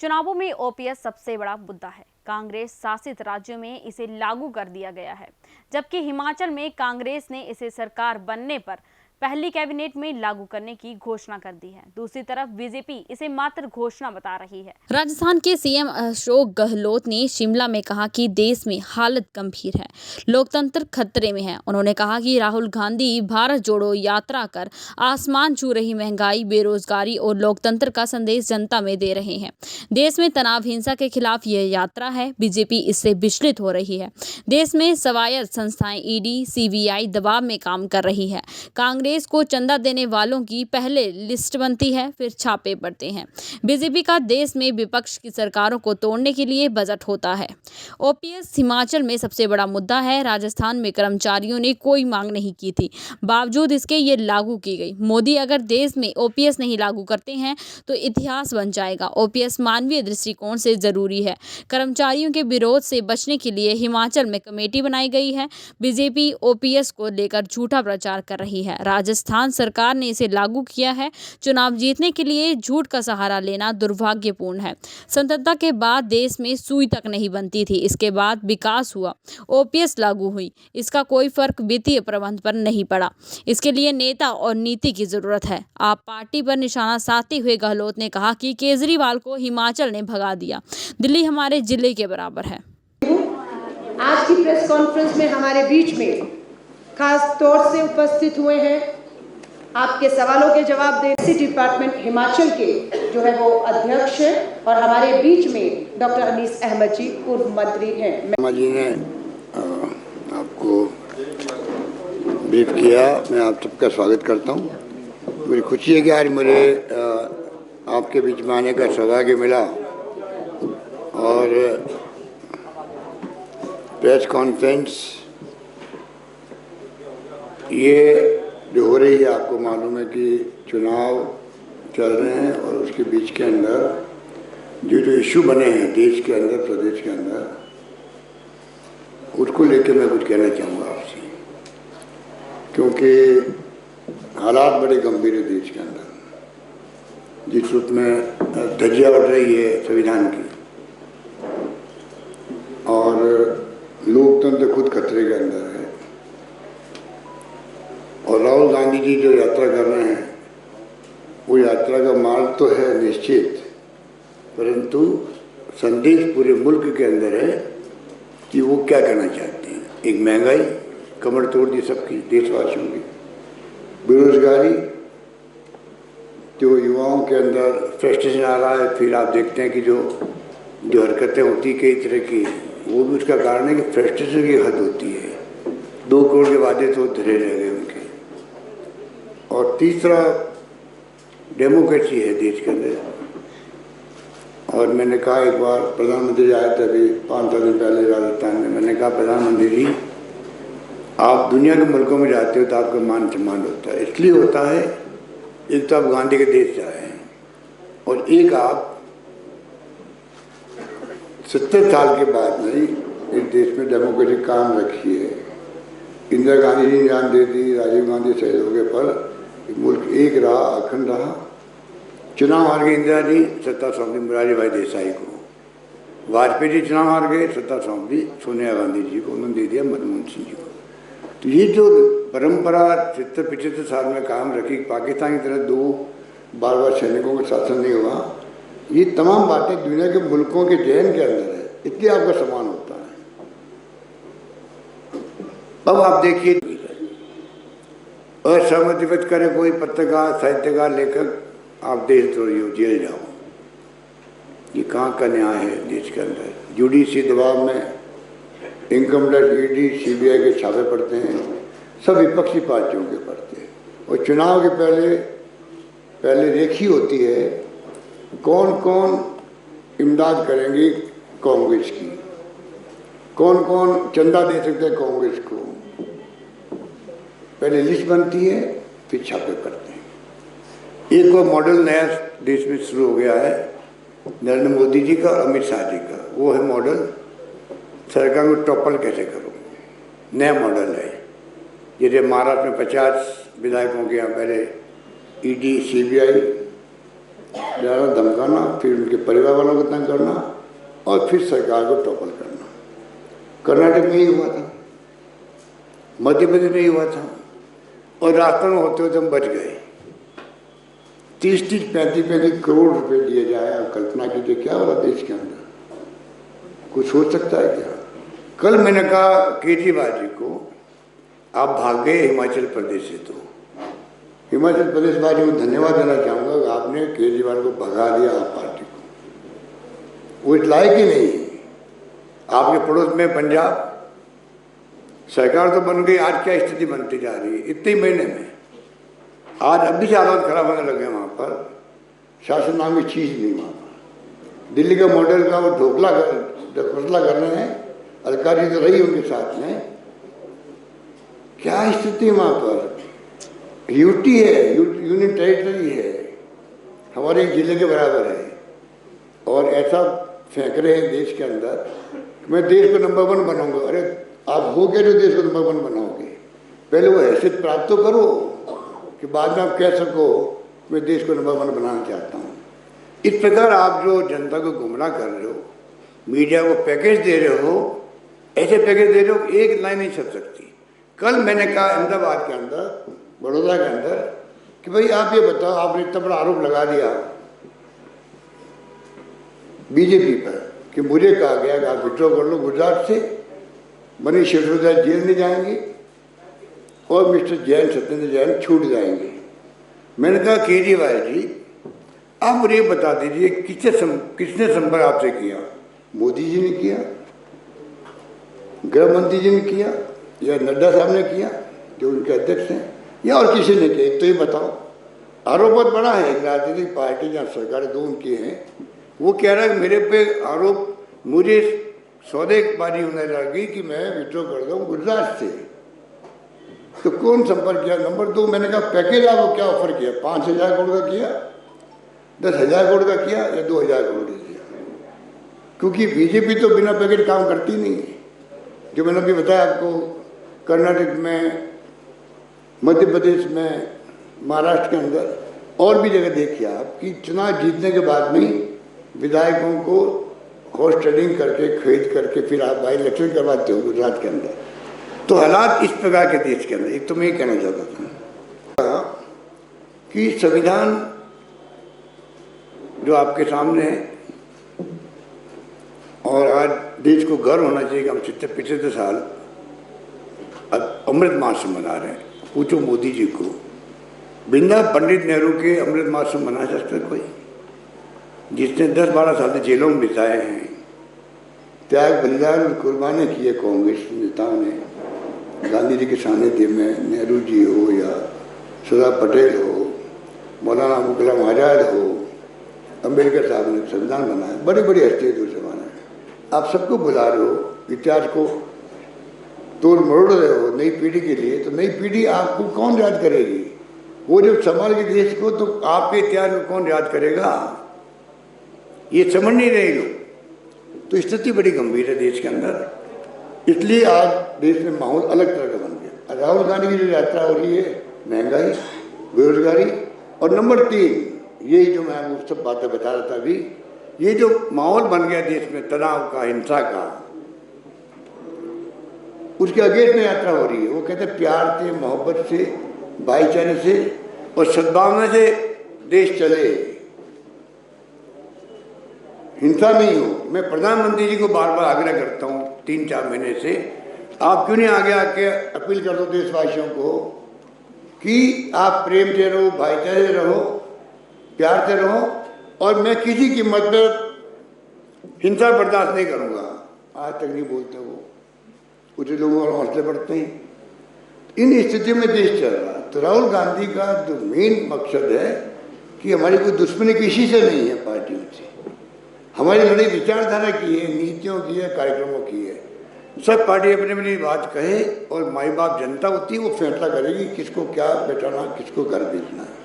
चुनावों में ओपीएस सबसे बड़ा मुद्दा है। कांग्रेस शासित राज्यों में इसे लागू कर दिया गया है, जबकि हिमाचल में कांग्रेस ने इसे सरकार बनने पर पहली कैबिनेट में लागू करने की घोषणा कर दी है। दूसरी तरफ बीजेपी इसे मात्र घोषणा बता रही है। राजस्थान के सीएम अशोक गहलोत ने शिमला में कहा कि देश में हालत गंभीर है, लोकतंत्र खतरे में है। उन्होंने कहा कि राहुल गांधी भारत जोड़ो यात्रा कर आसमान छू रही महंगाई, बेरोजगारी और लोकतंत्र का संदेश जनता में दे रहे हैं। देश में तनाव, हिंसा के खिलाफ यह यात्रा है। बीजेपी इससे विचलित हो रही है। देश में स्वायत्त संस्थाएं ईडी, सीबीआई दबाव में काम कर रही है। कांग्रेस को चंदा देने वालों की पहले लिस्ट बनती है, फिर छापे पड़ते हैं। बीजेपी का देश में विपक्ष की सरकारों को तोड़ने के लिए बजट होता है। ओपीएस हिमाचल में सबसे बड़ा मुद्दा है। राजस्थान में कर्मचारियों ने कोई मांग नहीं की थी, बावजूद इसके ये लागू की गई। मोदी अगर देश में ओपीएस नहीं लागू करते हैं तो इतिहास बन जाएगा। ओपीएस मानवीय दृष्टिकोण से जरूरी है। कर्मचारियों के विरोध से बचने के लिए हिमाचल में कमेटी बनाई गई है। बीजेपी ओपीएस को लेकर झूठा प्रचार कर रही है। राजस्थान सरकार ने इसे लागू किया है। चुनाव जीतने के लिए झूठ का सहारा लेना दुर्भाग्यपूर्ण है। स्वतंत्रता के बाद देश में सुई तक नहीं बनती थी, इसके बाद विकास हुआ, ओपीएस लागू हुई। इसका कोई फर्क वित्तीय प्रबंध पर नहीं पड़ा। इसके लिए नेता और नीति की जरूरत है। आप पार्टी पर निशाना साधते हुए गहलोत ने कहा कि केजरीवाल को हिमाचल ने भगा दिया, दिल्ली हमारे जिले के बराबर है। आज की प्रेस कॉन्फ्रेंस में हमारे बीच में खास तौर से उपस्थित हुए हैं आपके सवालों के जवाब देने डिपार्टमेंट हिमाचल के जो है वो अध्यक्ष है, और हमारे बीच में डॉक्टर अनीस अहमद जी पूर्व मंत्री हैं। जी ने आपको ब्रीफ किया, मैं आप सबका स्वागत करता हूँ। मुझे खुशी है कि आज मुझे आपके बीच में आने का सौभाग्य मिला और प्रेस कॉन्फ्रेंस ये जो हो रही है, आपको मालूम है कि चुनाव चल रहे हैं और उसके बीच के अंदर जो इशू बने हैं देश के अंदर, प्रदेश के अंदर, उसको लेकर मैं कुछ कहना चाहूँगा आपसे, क्योंकि हालात बड़े गंभीर है देश के अंदर। जिस रूप में धज्जियाँ उड़ रही है संविधान की और लोकतंत्र खुद खतरे के अंदर है, और राहुल गांधी जी जो यात्रा कर रहे हैं वो यात्रा का मार्ग तो है निश्चित, परंतु संदेश पूरे मुल्क के अंदर है कि वो क्या करना चाहते हैं। एक महंगाई कमर तोड़ दी सबकी, देशवासियों की, बेरोजगारी, जो युवाओं के अंदर फ्रस्ट्रेशन आ रहा है। फिर आप देखते हैं कि जो हरकतें होती कई तरह की, वो भी उसका कारण है कि फ्रस्ट्रेशन की हद होती है। 2 करोड़ के वादे तो धरे रह गए उनके। और तीसरा डेमोक्रेसी है देश के अंदर। और मैंने कहा, एक बार प्रधानमंत्री आए थे अभी 5-7 दिन पहले राजस्थान में, मैंने कहा प्रधानमंत्री जी, आप दुनिया के मुल्कों में जाते हो तो आपका मान सम्मान होता है। इसलिए होता है, एक तो आप गांधी के देश से आए हैं और एक आप 70 साल के बाद में इस देश में डेमोक्रेसी कायम रखी है। इंदिरा गांधी जी ने जान दे दी, राजीव गांधी शहीद हो गए, पर मुल्क एक रहा, अखंड रहा। चुनाव हार गए इंदिरा जी, सत्ता सौंप दी मोरारजी भाई देसाई को। वाजपेयी जी चुनाव हार गए, सत्ता सौंप दी सोनिया गांधी जी को, उन्होंने दे दिया मनमोहन सिंह जी को। तो ये जो परंपरा 70-75 साल में काम रखी, पाकिस्तान की तरह 2 बार सैनिकों का शासन नहीं हुआ, ये तमाम बातें दुनिया के मुल्कों के जहन के अंदर है, इसलिए आपका सम्मान होता है। अब आप देखिए, असहमति व्यक्त करे कोई पत्रकार, साहित्यकार, लेखक, आप देशद्रोही हो, जेल जाओ। ये कहाँ का न्याय है देश के अंदर। जुडिशरी दबाव में इनकम टैक्स, ईडी, सीबीआई के छापे पड़ते हैं, सब विपक्षी पार्टियों के पड़ते हैं। और चुनाव के पहले रेखी होती है कौन कौन इमदाद करेंगे कांग्रेस की, कौन कौन चंदा दे सकते हैं कांग्रेस को। पहले लिस्ट बनती है, फिर छापे पड़ते हैं। एक और मॉडल नया देश में शुरू हो गया है नरेंद्र मोदी जी का और अमित शाह जी का। वो है मॉडल सरकार को टॉपल कैसे करो, नया मॉडल है। जैसे महाराष्ट्र में 50 विधायकों के यहाँ पहले ईडी, सीबीआई डराना धमकाना, फिर उनके परिवार वालों को तंग करना और फिर सरकार को टॉपल करना। कर्नाटक में ही हुआ था, मध्य प्रदेश में ही हुआ था, और रास्ते में होते होते हम बच गए। 30-30, 35-35 करोड़ रुपए दिए जाए। आप कल्पना कीजिए क्या हो रहा देश के अंदर, कुछ सोच सकता है क्या? कल मैंने कहा केजरीवाल जी को, आप भाग गए हिमाचल प्रदेश से, तो हिमाचल प्रदेश वाले को धन्यवाद देना चाहूँगा कि आपने केजरीवाल को भगा दिया आप पार्टी को। वो इस लायक ही नहीं है। आपके पड़ोस में पंजाब सरकार तो बन गई, आज क्या स्थिति बनती जा रही है इतने महीने में। आज अब भी हालात खराब होने लगे वहाँ पर, शासन नाम की चीज़ नहीं वहाँ पर। दिल्ली का मॉडल का वो ढोकला कर रहे हैं, अधिकारी तो रही उनके साथ में। क्या स्थिति वहाँ पर? यूटी है, यूनियन टेरिटरी है, हमारे एक जिले के बराबर है, और ऐसा फेंक रहे हैं देश के अंदर, मैं देश को नंबर 1 बनाऊंगा। अरे आप हो गए जो देश को नंबर 1 बनाओगे? पहले वो हैसियत प्राप्त तो करो कि बाद में आप कह सको मैं देश को नंबर 1 बनाना चाहता हूँ। इस प्रकार आप जो जनता को गुमराह कर रहे हो, मीडिया को पैकेज दे रहे हो, ऐसे पैकेज दे रहे हो एक लाइन नहीं छप सकती। कल मैंने कहा अहमदाबाद के अंदर, बड़ौदा के अंदर, कि भाई आप ये बताओ, आपने इतना बड़ा आरोप लगा दिया बीजेपी पर कि मुझे कहा गया कि आप विड्रॉ कर लो गुजरात से, मनीष सिसोदिया जेल में जाएंगे और मिस्टर जैन, सत्येंद्र जैन छूट जाएंगे। मैंने कहा केजरीवाल जी आप मुझे बता दीजिए किसने संपर्क आपसे किया? मोदी जी ने किया, गृह मंत्री जी ने किया, या नड्डा साहब ने किया जो उनके अध्यक्ष हैं, या और किसी ने किया? एक तो ये बताओ। आरोप बहुत बड़ा है। एक राजनीतिक पार्टी जहाँ सरकार 2 उनकी हैं, वो कह रहा है मेरे पे आरोप, मुझे सौदेबाजी होने लगी कि मैं विड्रॉ कर दूँ गुजरात से। तो कौन संपर्क किया? नंबर 2 मैंने कहा पैकेज आपको क्या ऑफर किया? 5,000 करोड़ का किया, 10,000 करोड़ का किया, या 2,000 करोड़ का किया? क्योंकि बीजेपी तो बिना पैकेज काम करती नहीं है। जो मैंने अभी बताया आपको, कर्नाटक में, मध्य प्रदेश में, महाराष्ट्र के अंदर और भी जगह देखिए आप कि चुनाव जीतने के बाद में विधायकों को हॉर्स ट्रेडिंग करके, खरीद करके फिर आप बाई इलेक्शन करवाते हो गुजरात के अंदर। तो हालात इस प्रकार के देश के अंदर। एक तो मैं ये कहना चाहता था कि संविधान जो आपके सामने है, और आज देश को गर्व होना चाहिए कि हम पिछले साल अब अमृत महोत्सव मना रहे हैं। पूछो मोदी जी को, बिना पंडित नेहरू के अमृत महोत्सव मना सकता है कोई? जिसने 10-12 साल से जेलों में बिताए हैं, त्याग बलिदान और कुर्बानी की है कांग्रेस नेताओं ने, गांधी जी के सानिध्य में, नेहरू जी हो या सरदार पटेल हो, मौलाना अबुल कलाम आज़ाद हो, अम्बेडकर साहब ने संविधान बनाया, बड़ी बड़ी हस्तियाँ दूर जमाना है। आप सबको बुला रहे हो, इतिहास को तोड़ मरोड़ रहे हो नई पीढ़ी के लिए, तो नई पीढ़ी आपको कौन याद करेगी? वो जब संभाल के देश को, तो आपके इतिहास को कौन याद करेगा? ये समझ नहीं रहे लोग। तो स्थिति बड़ी गंभीर है देश के अंदर, इसलिए आज देश में माहौल अलग तरह का बन गया। राहुल गांधी की जो यात्रा हो रही है, महंगाई, बेरोजगारी, और नंबर 3 यही जो मैं आपको सब बातें बता रहा था अभी, ये जो माहौल बन गया देश में तनाव का, हिंसा का, उसके अगेंस्ट में यात्रा हो रही है। वो कहते हैं प्यार से, मोहब्बत से, भाईचारे से और सद्भावना से देश चले, हिंसा नहीं हो। मैं प्रधानमंत्री जी को बार बार आग्रह करता हूँ 3-4 महीने से, आप क्यों नहीं आगे आके अपील कर दो देशवासियों को कि आप प्रेम से रहो, भाईचारे से रहो, प्यार से रहो, और मैं किसी कीमत पर हिंसा बर्दाश्त नहीं करूँगा। आज तक नहीं बोलते वो, कुछ लोगों और हौसले बढ़ते हैं। इन स्थितियों में देश चल रहा है। तो राहुल गांधी का जो मेन मकसद है कि हमारी कोई दुश्मनी किसी से नहीं है, पार्टियों से। हमारी लड़ाई विचारधारा की है, नीतियों की है, कार्यक्रमों की है। सब पार्टी अपनी अपनी बात कहे, और माई बाप जनता होती है, वो फैसला करेगी किसको क्या बैठाना, किसको घर भेजना है।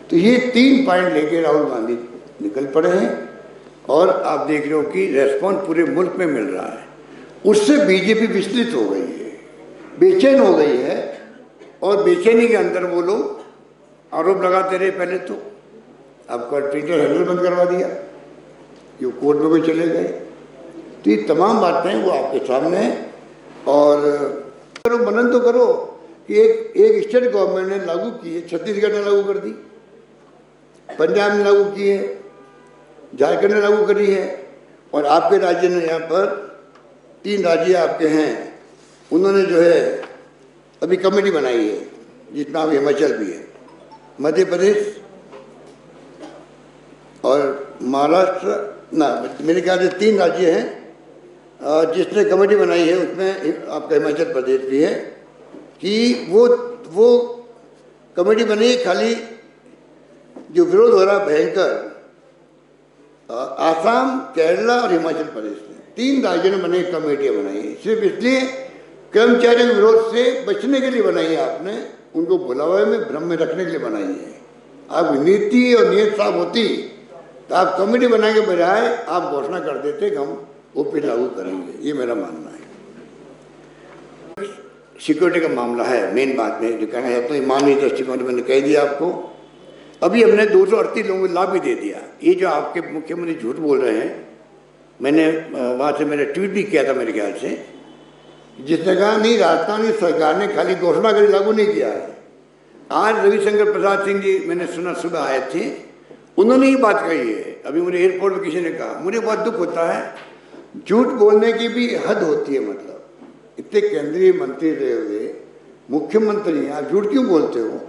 तो ये 3 पॉइंट लेके राहुल गांधी निकल पड़े हैं, और आप देख रहे हो कि रेस्पॉन्स पूरे मुल्क में मिल रहा है। उससे बीजेपी विचलित हो गई है, बेचैन हो गई है, और बेचैनी के अंदर वो लोग आरोप लगाते रहे पहले तो, आपका ट्विटर हैंडल बंद करवा दिया, ये कोर्ट में भी चले गए। तो ये तमाम बातें वो आपके सामने हैं। और करो, मनन तो करो कि एक स्टेट गवर्नमेंट ने लागू की है, छत्तीसगढ़ ने लागू कर दी, पंजाब ने लागू की है, झारखंड ने लागू करी है, और आपके राज्य ने यहाँ पर 3 राज्य आपके हैं, उन्होंने जो है अभी कमेटी बनाई है, जिसमें आप हिमाचल भी है, मध्य प्रदेश और महाराष्ट्र, ना मेरे ख्याल से 3 राज्य हैं जिसने कमेटी बनाई है, उसमें आपका हिमाचल प्रदेश भी है, कि वो कमेटी बनी खाली जो विरोध हो रहा भयंकर आसाम, केरला और हिमाचल प्रदेश में 3 राज्यों ने बने कमेटियां बनाई है, सिर्फ इसलिए कर्मचारियों के विरोध से बचने के लिए बनाई है आपने, उनको बुलावे में भ्रम में रखने के लिए बनाई है। आप नीति और नीयत साफ होती तो आप कमेटी बनाने के बजाय आप घोषणा कर देते कि हम ओपी लागू करेंगे। ये मेरा मानना है। सिक्योरिटी का मामला है मेन बात में जो कहना चाहता हूँ, मानवीय दृष्टिकोण मैंने कह दिया आपको। अभी हमने 238 लोगों को लाभ भी दे दिया। ये जो आपके मुख्यमंत्री झूठ बोल रहे हैं, मैंने वहाँ से मेरा ट्वीट भी किया था मेरे ख्याल से, जिसने कहा नहीं राजस्थान की सरकार ने खाली घोषणा करी, लागू नहीं किया है। आज रविशंकर प्रसाद सिंह जी मैंने सुना सुबह आए थे, उन्होंने ही बात कही है। अभी मुझे एयरपोर्ट पर किसी ने कहा, मुझे बहुत दुख होता है, झूठ बोलने की भी हद होती है। मतलब इतने केंद्रीय मंत्री रहे हुए मुख्यमंत्री हैं, आप झूठ क्यों बोलते हो?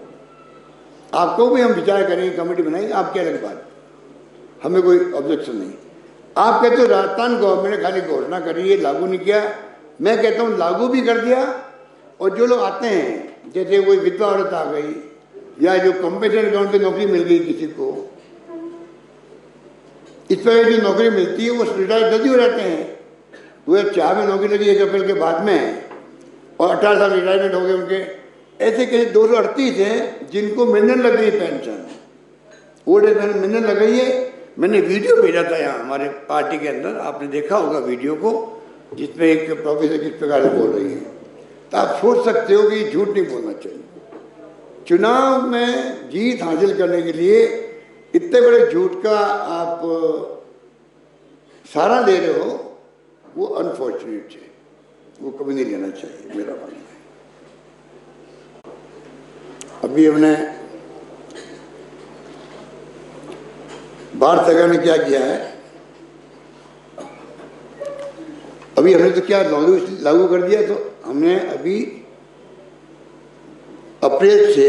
आपको भी हम विचार करेंगे, कमेटी बनाएंगे, आप क्या अलग बात, हमें कोई ऑब्जेक्शन नहीं। आप कहते हो राजस्थान गवर्नमेंट ने खाली घोषणा करी है, लागू नहीं किया। मैं कहता हूँ लागू भी कर दिया, और जो लोग आते हैं, जैसे कोई विधवा औरत आ गई या जो कंपटीशन अकाउंट पे नौकरी मिल गई किसी को, इस तरह की नौकरी मिलती है, वो रिटायर जल्दी हो जाते हैं। 2004 में नौकरी लगी 1 अप्रैल के बाद में, और 18 साल रिटायरमेंट हो गए उनके। ऐसे कहीं 238 हैं जिनको मिलने लग गई पेंशन, ओल्ड एज पेंशन मिलने लग गई है। मैंने वीडियो भेजा था यहाँ हमारे पार्टी के अंदर, आपने देखा होगा वीडियो को, जिसमें एक प्रोफेसर किस प्रकार से बोल रही है। तो आप सोच सकते हो कि झूठ नहीं बोलना चाहिए। चुनाव में जीत हासिल करने के लिए इतने बड़े झूठ का आप सहारा ले रहे हो, वो अनफॉर्चुनेट है, वो कभी नहीं लेना चाहिए, मेरा मानना है। अभी हमने भारत सरकार ने क्या किया है, अभी हमने तो क्या लागू कर दिया। तो हमने अभी अप्रैल से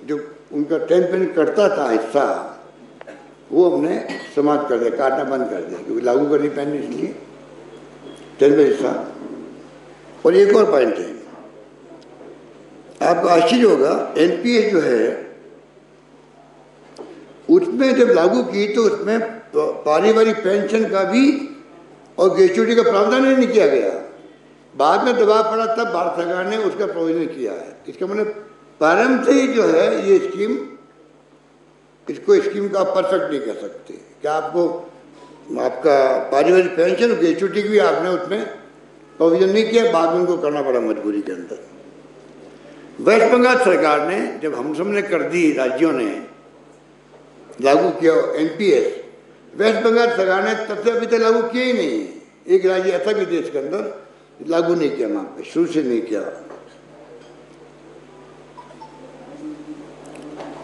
जो उनका 10% कटता था हिस्सा, वो हमने समाप्त कर दिया, काटना बंद कर दिया, क्योंकि लागू करनी पहले इसलिए 10% हिस्सा। और एक और पॉइंट है, आपको आश्चर्य होगा, एनपीएस जो है उसमें जब लागू की तो उसमें पारिवारिक पेंशन का भी और ग्रेच्युटी का प्रावधान नहीं किया गया। बाद में दबाव पड़ा तब भारत सरकार ने उसका प्रोविजन किया है। इसका मतलब प्रारंभ से ही जो है ये स्कीम, इसको स्कीम का आप परफेक्ट नहीं कर सकते। क्या आपको आपका पारिवारिक पेंशन और ग्रेच्युटी की भी आपने उसमें प्रोविजन नहीं किया, बाद में उनको करना पड़ा मजबूरी के अंदर। वेस्ट बंगाल सरकार ने जब हम सबने कर दी, राज्यों ने लागू किया एनपीएस, वेस्ट बंगाल सरकार ने तब से अभी तक लागू किया ही नहीं। एक राज्य ऐसा भी देश के अंदर लागू नहीं किया, वहां पे शुरू से नहीं किया।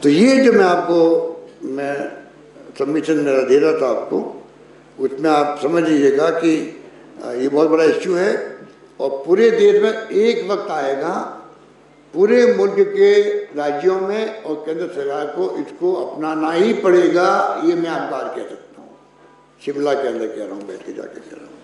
तो ये जो मैं सबमिशन मेरा दे रहा था आपको, उसमें आप समझ लीजिएगा कि ये बहुत बड़ा इश्यू है, और पूरे देश में एक वक्त आएगा, पूरे मुल्क के राज्यों में और केंद्र सरकार को इसको अपनाना ही पड़ेगा। ये मैं आपको आज कह सकता हूँ, शिमला के अंदर कह रहा हूँ, बैठ के जाके कह रहा हूँ।